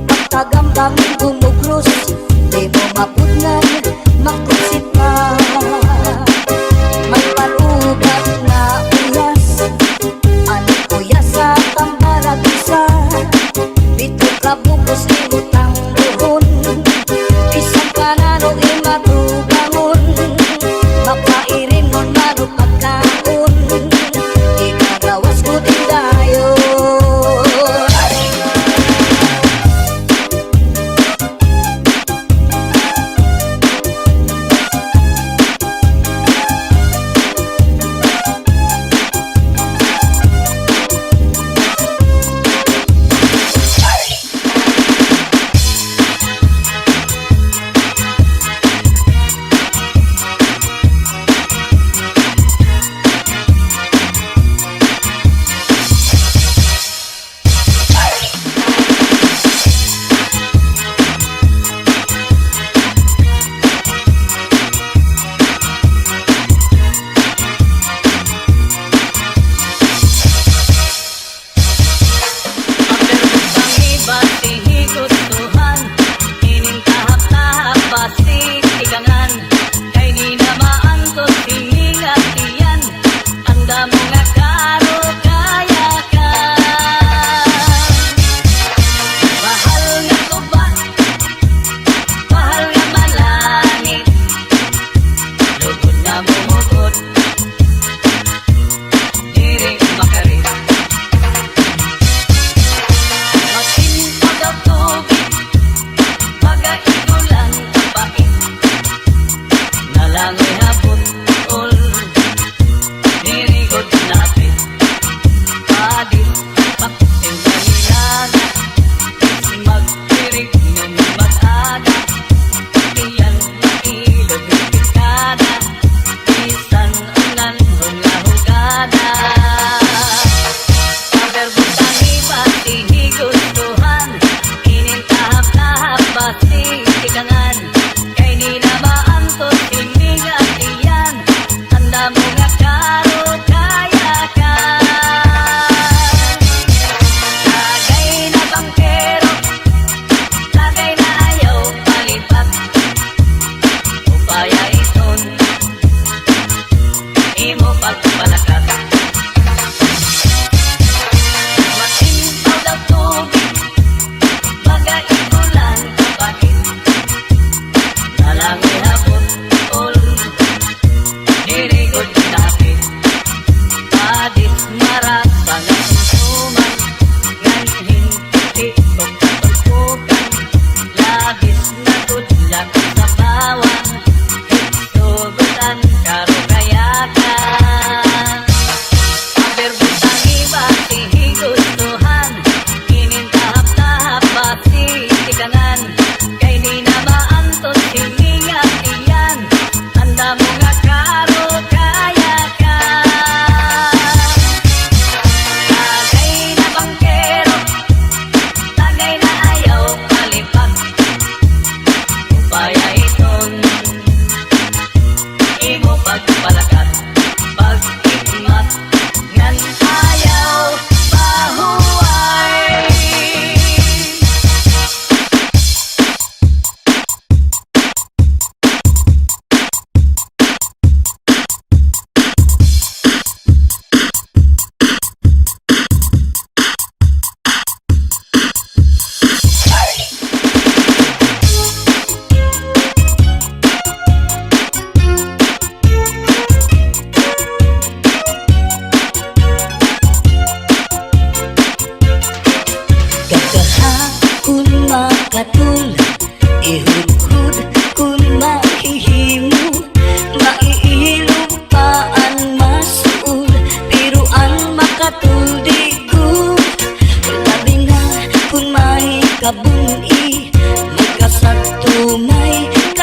Pagkagambang gumugros, di mo mapudnan, makusit pa. May parugat na uyas, ano uyas sa tambarag isa. Dito ka bukos libutang buhon, isang kanano imatubangon. Mapairin mo maro pagkaon, ikagawas ko din dayon.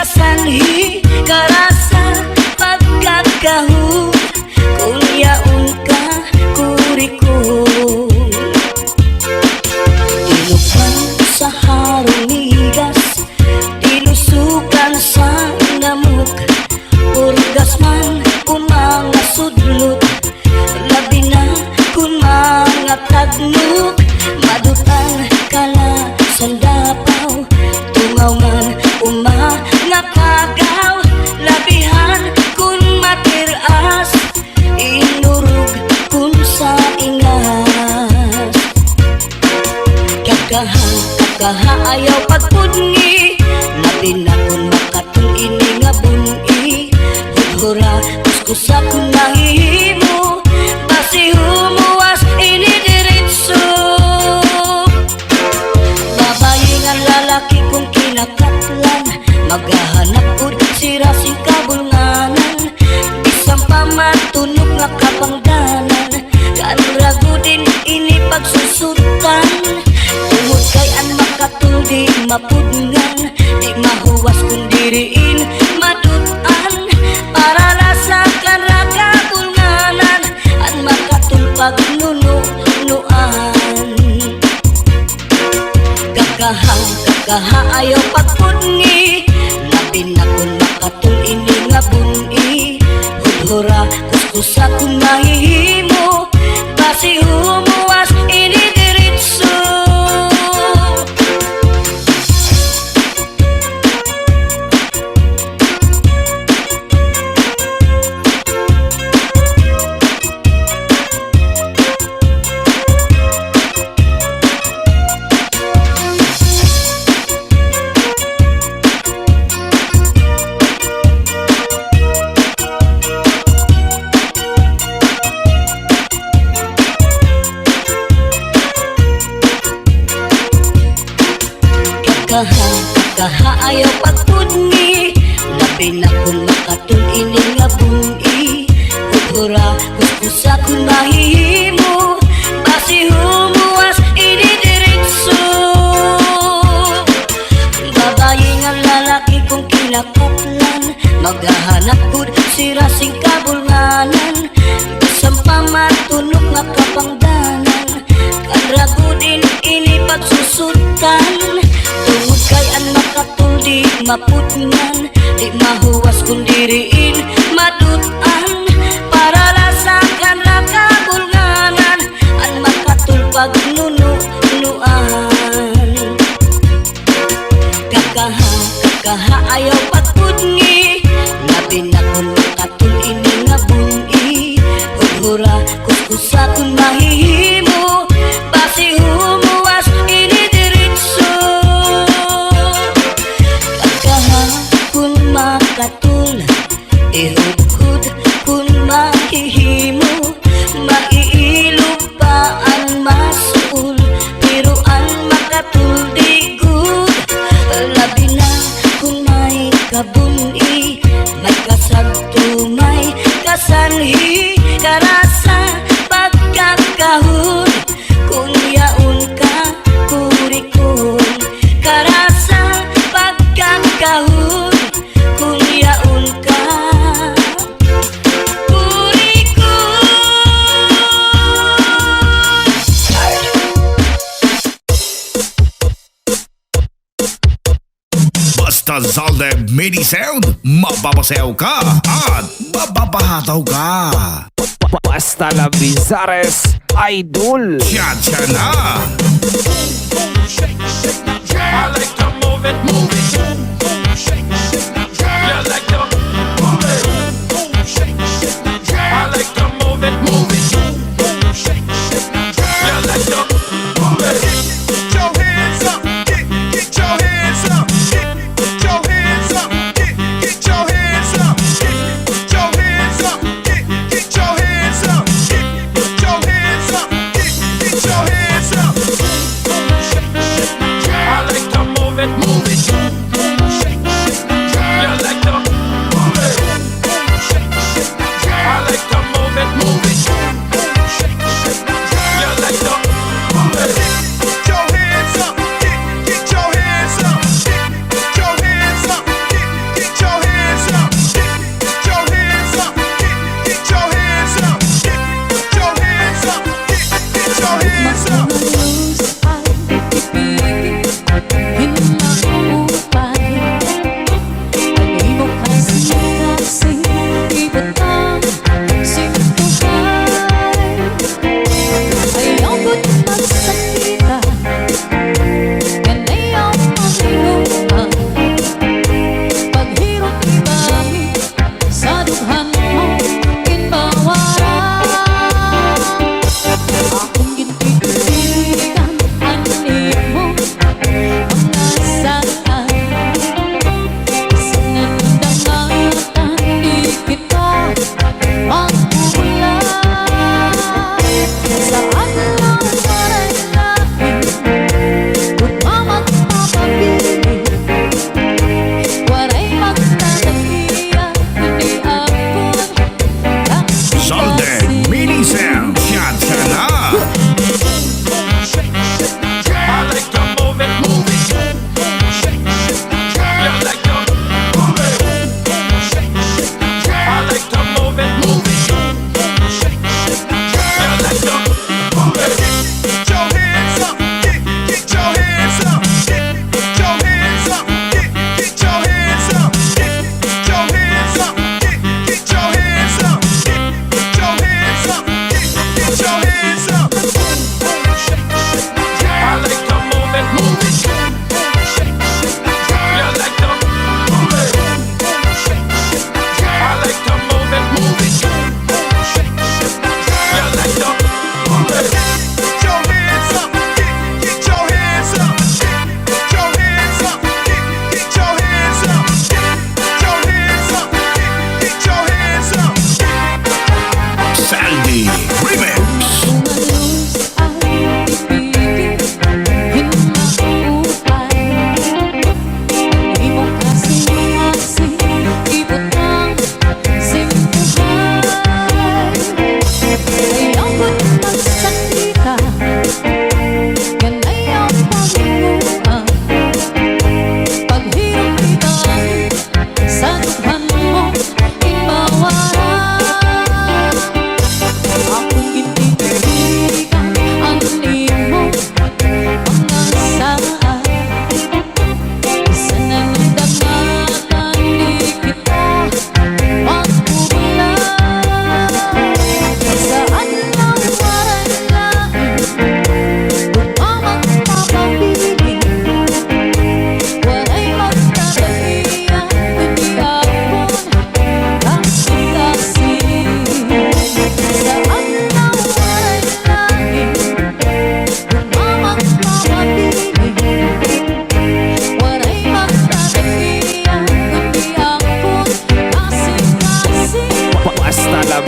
kasanhi karasa pagkakahon kung yaon ka kurikon. Tinukan sa harong migas, tinusukan sa namuk, urgas man kung mga sudlot, labi na kung mga tagnok, madutan kala sandapaw, tungaw man mga kagaw, labihan kung matiras, inurog kung sa ingas. Kakaha ayaw pagpudngi, labi na kung makatong ini nga buni, hudhura kuskusa kung nahihimo, basi humuwas ini diritso. Babayi nga lalaki kung kinakatlan, maghahanap ud sira sing kabulnganan, bisang pamatunog nga kapangdanan, kanrago din ini pagsusutan. Tungod kay an makatuldi mapudngan, di mahuwas kung diriin madutan, para lasa kanra kabulnganan, an makatulpag nunuan. Kakaha ayaw pagpudngi, labi na kung makatong ini nga buni, hudhura kuskusa kung mahihimo, basi humuwas ini diritso. Kakaha ayaw pagpudngi, labi na kung makatong ini nga buni, hudhura kuskusa kung mahihimo, basi humuwas ini diritso. Babayi nga lalaki kung kinakatlan, maghahanap kud sira sing kabulnganan, bisang pamatunog nga kapangdanan, kanrago din ini pagsusutan. Tungod kay an makatuldi mapudngan, di mahuwas kung diriin madutan, para lasakan na kabulnganan, an makatulpag nunuan. Kakaha ayaw pagpudngi, labi na kung makatul ini nga buni, hudhura kuskusa kung mahihimo, basi humuwas ini diritso. Kung makatul, ihudhud kung mahihimo, maiilog pa ang masul, pero ang makatul di good, labi na kung may kabuni, may kasagto, may kasanhi, karasa pagkakahon, kung yaon ka kurikon, karasa pagkakahon, kung yaon ka kurikon. Basta Zalde Mini Sound, mababasayaw ka at mababahataw ka. Basta la Bizares Idol. Siya na. I like to move it, shake, you like to move it, shake, I like to move it, shake, you like to move it. Get your hands up, get your hands up, get your hands up, get your hands up, get your hands up, get your hands up, get your hands up, get your hands up. I like to move it,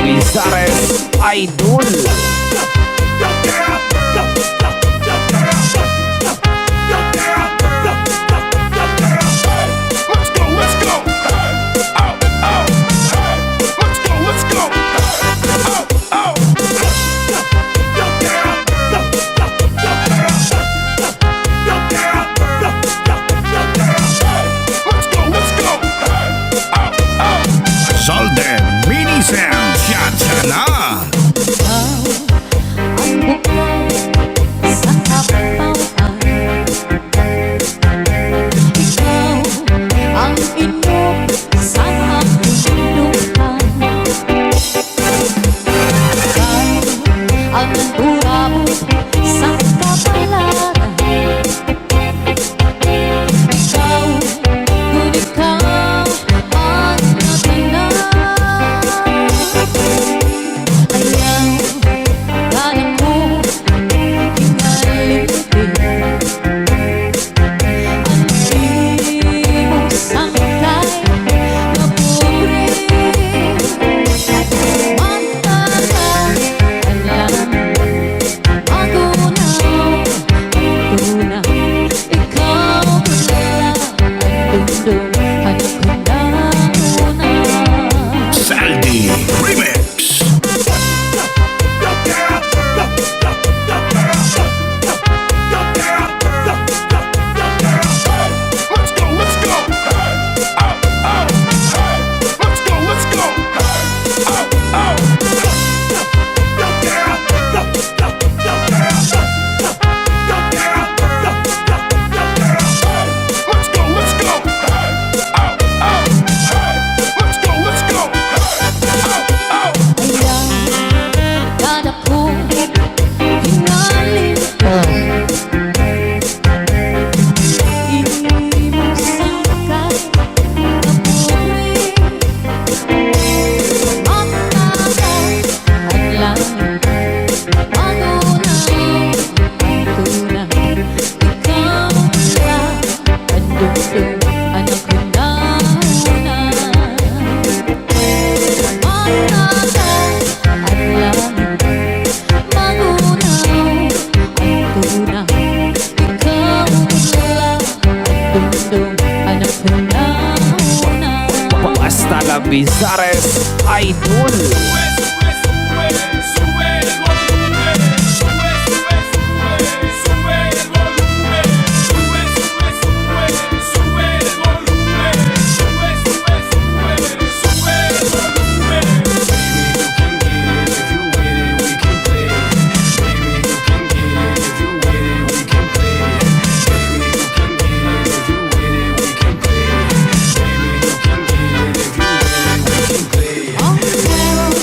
Vizares Idol. Let's go, let's go. Out, out. Let's go, let's go. Out, out. Let's go, let's go. Out, out. Zalde Mini Sound. Yan na. Ang bukal sa kapautan. Ikaw ang inog sa kapulutan. Ikaw ang burabot sa kapalaran. Ikaw, ngunit ikaw ang natinag. Ayaw ka na mo hingalipin. Ang imong sangkay na pobre. Matagal alam ako na ang tunay. Ikaw pala ang dundong anak ko na una. Saldi Remix. Let's go, let's go. Out, out. Let's go, let's go. Out, out. Let's go, let's go. Out, out. Let's go, let's go. Out, out. Ayaw ka na po hingalin ka. Imong sangkay na pobre. Matagal ang langit bago na ang tunay. Ikaw lang ang dugtong anak ko na una. Matagal ang langit bago na ang tunay. Ikaw lang ang dugtong anak ko na una. Hasta la Vizares Idol. Ang meron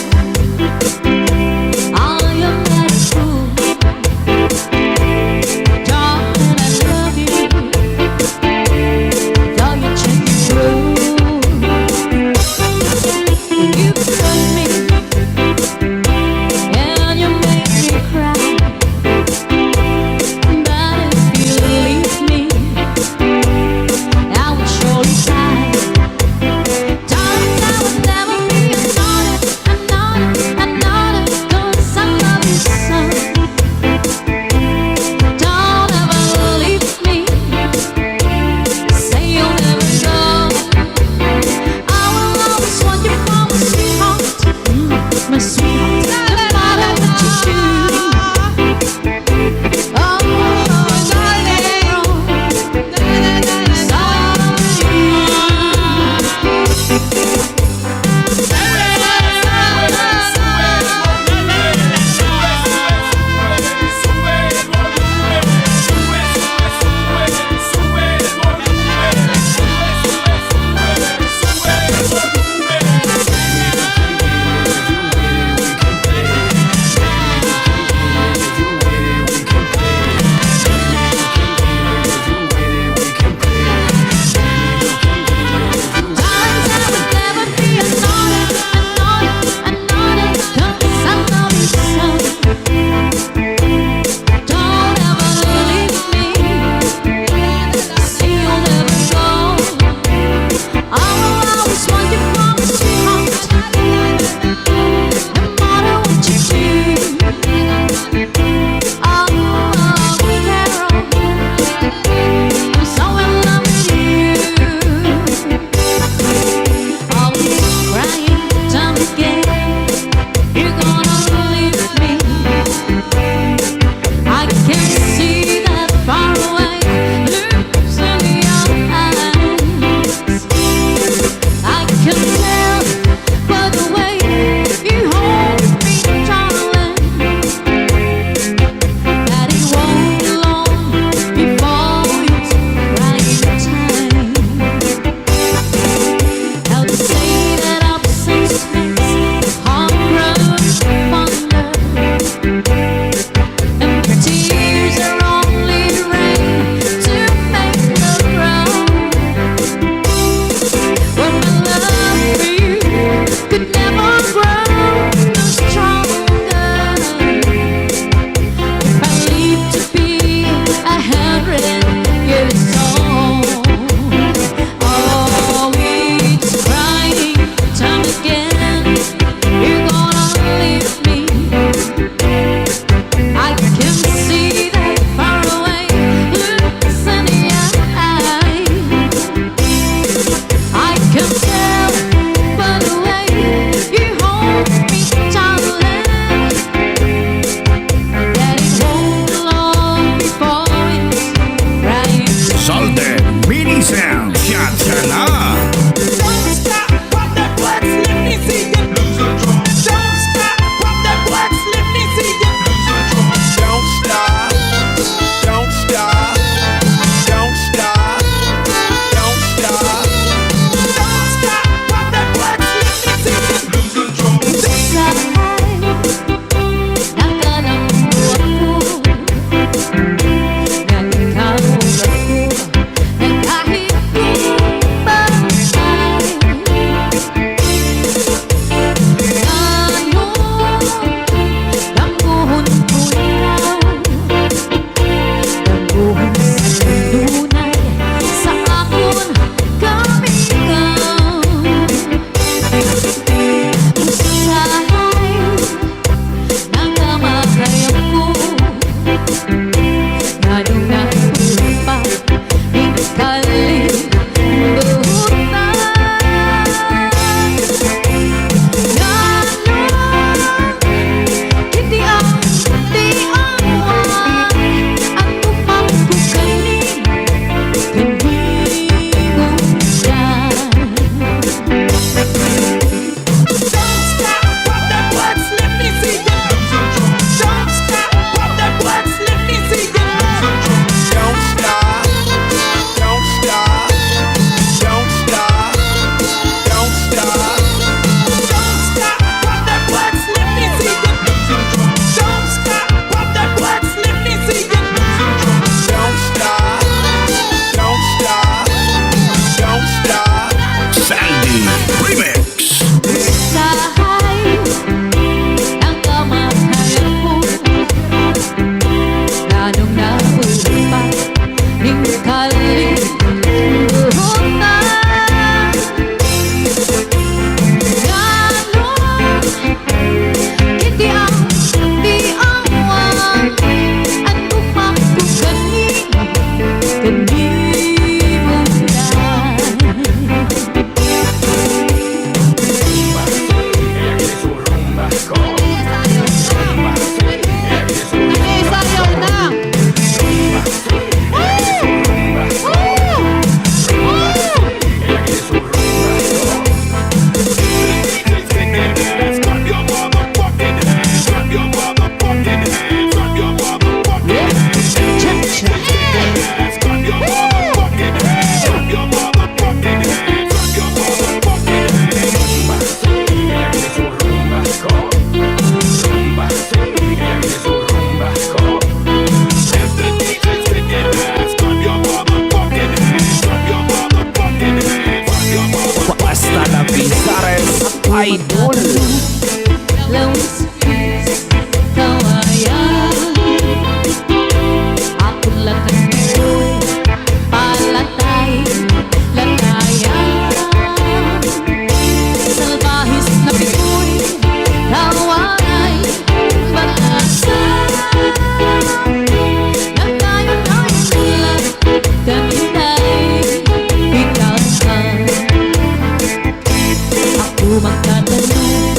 Idol. Lawis-wis kawayan Ako lang kayo'y palatay latayan Salbahis na piko'y kawaray balasan Nagtayo-tayo nila kanina'y ikaw ang Ako magtatanong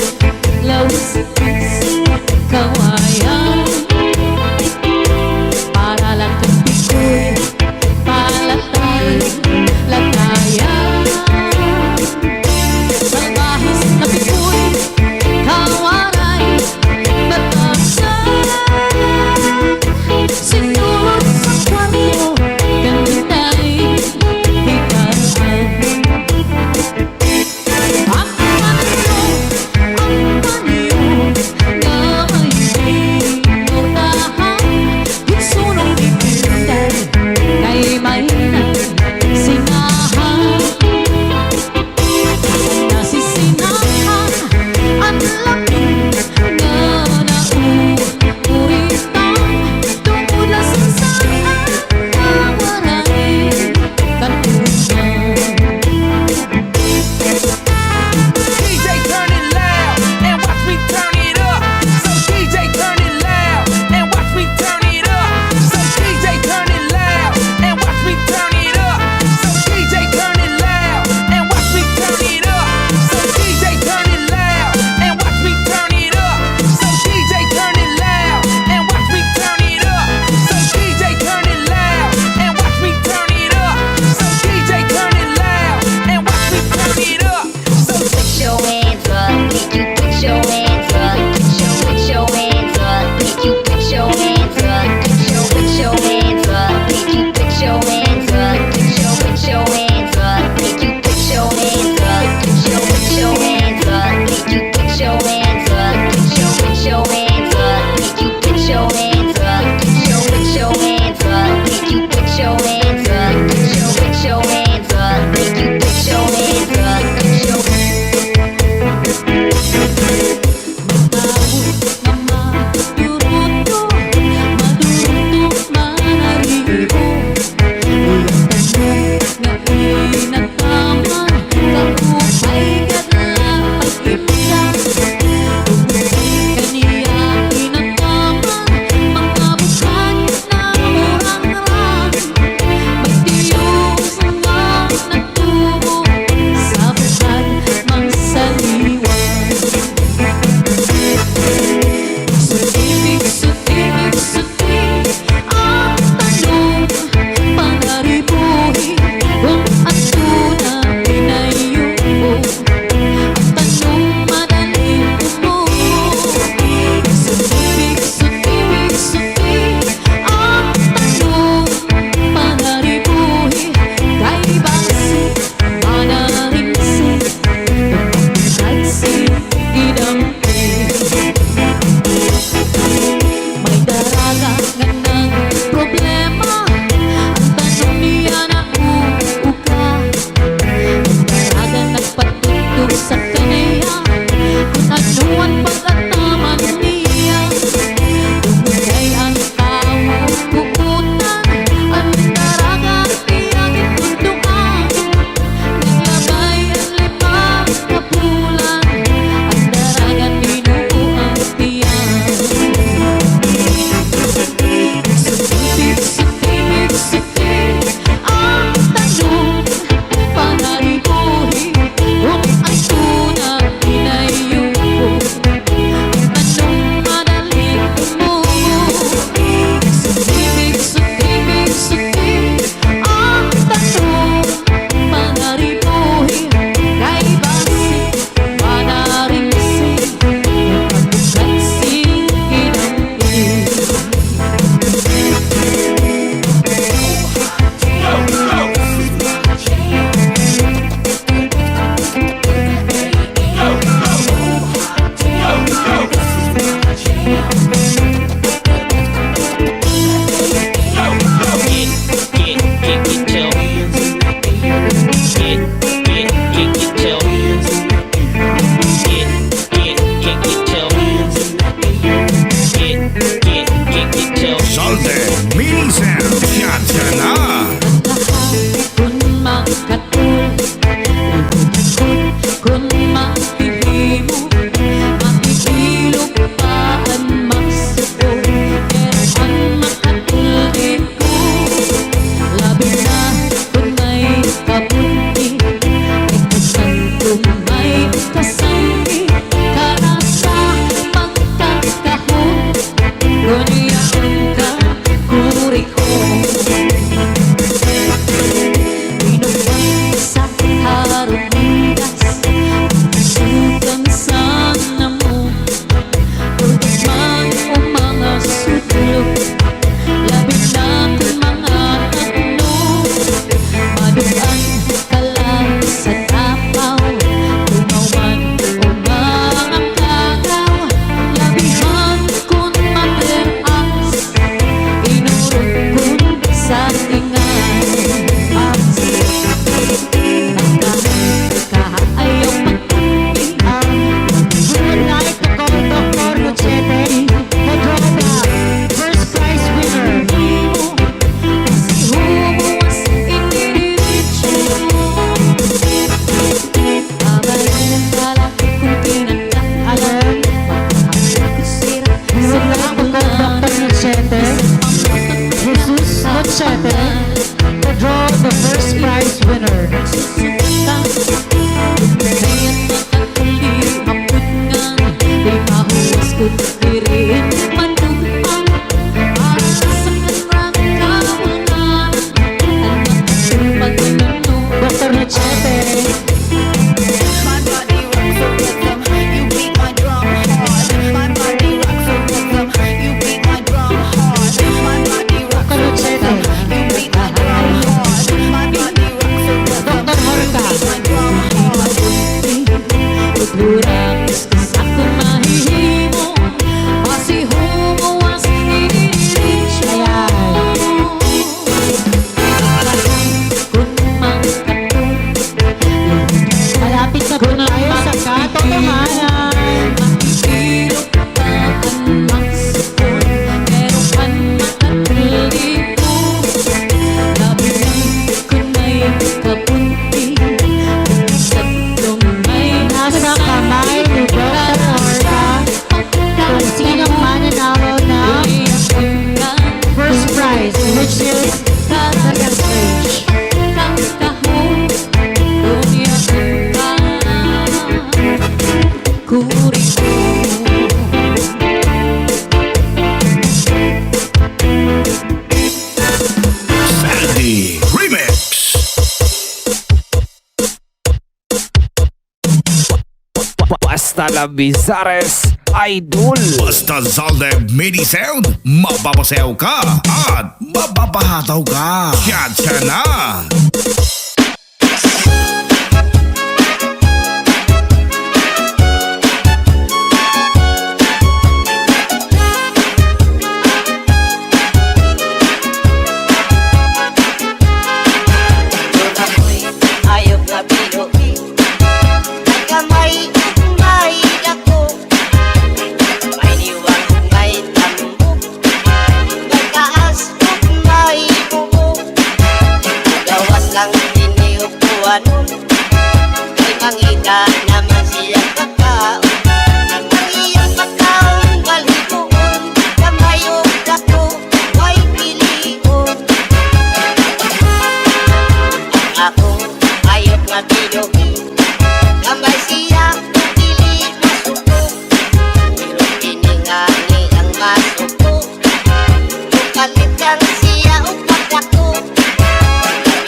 Doon tayo sa katotohanan. Mahihirap ka ang magsipon, pero panakatili ko. Labihan ko na'y kapunti, sa may Nasa kamay ni Dr. Norma kung sinong mananalo ng first prize, which is second stage. Sandy Remix. Basta la Bizares Idol. Basta Zalde Mini Sound, mababasayaw ka at mababahataw ka. Siya na. Ayok na binuhi, ay kamay may dako, may niwang may tambok, may taas may bubo, gawas lang tiniupuan, may mangita naman siya kakao, ang iyang pagkaon balikoon, kamayok dako, may pilion. Ako ayok nga tinugi, kamay siya pili masuko, pero tiningani ang masuko, tukalit kang siya upat ako,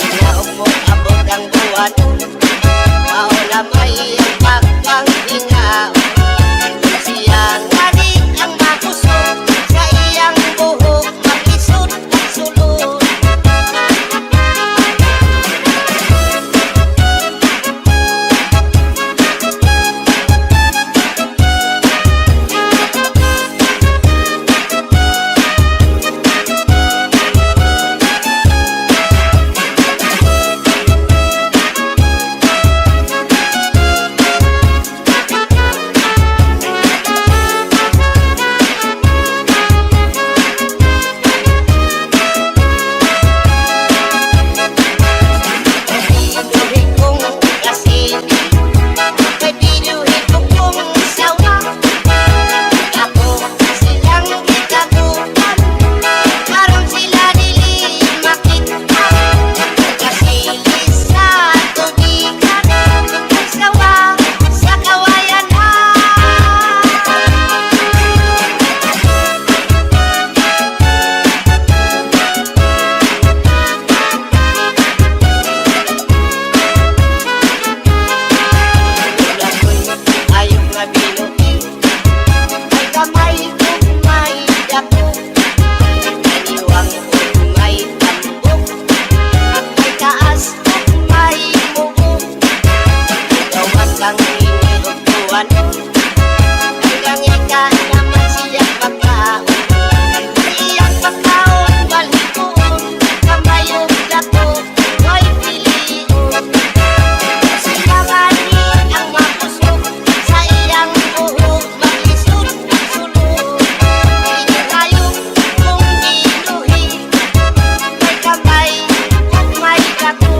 inaog mo abot ang buwanon, mauna may ang pagpanghingaon, siya ngani ang makusok, sa iyang buhok makisot at sulod. Pinuhin kong kasini, may pinuhin kong sawa. Ako silang itagutan, karon sila dili makita. Kasili sa tubigan, nagsawa sa kawayanan. Ayok nga binuhi, ay kamay kong may dako, may niwang kong may tambok, may taas kong may mubo, gawas lang iniupuan, hanggang ika naman siya pagkaon, iyang pagkaon balikoon, kamayong dako, may pilion. Sinangani ang makusok, sa iyang buhok makisot at sulod. Inayok kong binuhi, may kamay at may dako.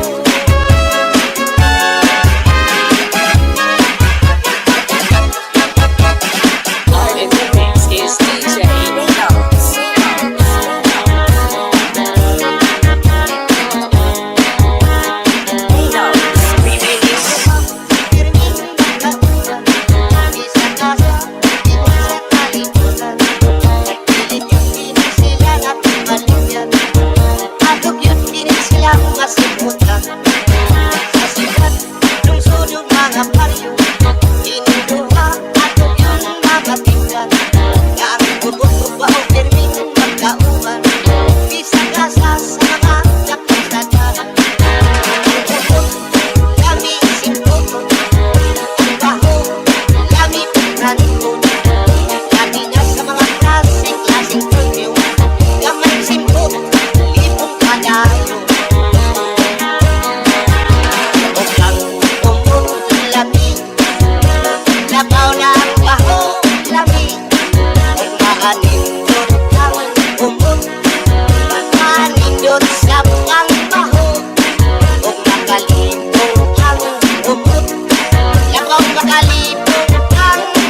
palibot ang baon.